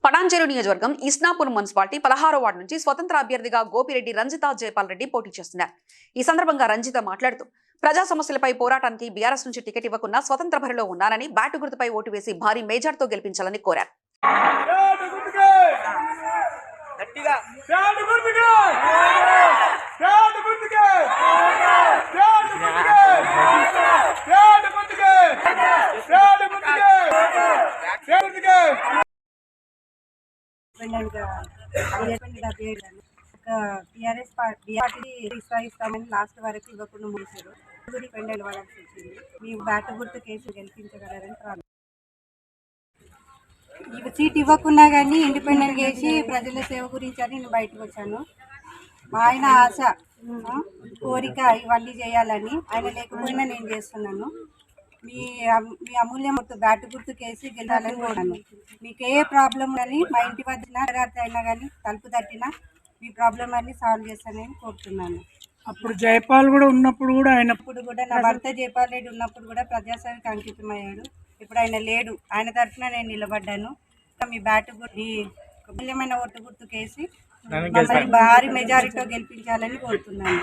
పటాన్చెరు నియోజకవర్గం Isnapur municipality 16వ ward నుంచి స్వతంత్ర అభ్యర్థిగా గోపిరెడ్డి రంజిత జయపాల్ రెడ్డి పోటీ చేస్తున్నారు. ఈ సందర్భంగా రంజిత మాట్లాడుతూ ప్రజా సమస్యలపై పోరాటానికి బీఆర్ఎస్ నుంచి టికెట్ ఇవ్వకుండా స్వతంత్ర బరిలో ఉన్నానని బ్యాటు గుర్తుపై ఓటు వేసి భారీ మేజార్తో గెలిపించాలని కోరారు. టీఆర్ఎస్ పార్టీ ఇస్తామని లాస్ట్ వరకు ఇవ్వకుండా మూసారు. డిపెండెంట్ వాడాల్సి వచ్చింది. మీ బ్యాట్ గుర్తు కేసు గెలిపించగలరని ప్రాబ్లం. సీట్ ఇవ్వకున్నా కానీ ఇండిపెండెంట్ చేసి ప్రజల సేవ గురించి అని నేను బయటకు వచ్చాను. ఆయన ఆశ కోరిక ఇవన్నీ చేయాలని, ఆయన లేకపోయినా నేను చేస్తున్నాను. మీ అమూల్యం బ్యాట్ గుర్తు కేసి గెలాలని కోరాను. మీకు ఏ ప్రాబ్లం అని మా ఇంటి వద్ద అయినా కానీ తలుపు తట్టినా మీ ప్రాబ్లం అన్ని సాల్వ్ చేస్తానని కోరుతున్నాను. అప్పుడు జైపాల్ కూడా ఉన్నప్పుడు కూడా నా భర్త జైపాల్ రెడ్డి ఉన్నప్పుడు కూడా ప్రజాసేవకి అంకితమయ్యాడు. ఇప్పుడు ఆయన లేడు. ఆయన తరఫున నేను నిలబడ్డాను. మీ బ్యాట్ అమూల్యమైన ఓటు గుర్తు కేసి మమ్మల్ని భారీ మెజారిటీతో గెలిపించాలని కోరుతున్నాను.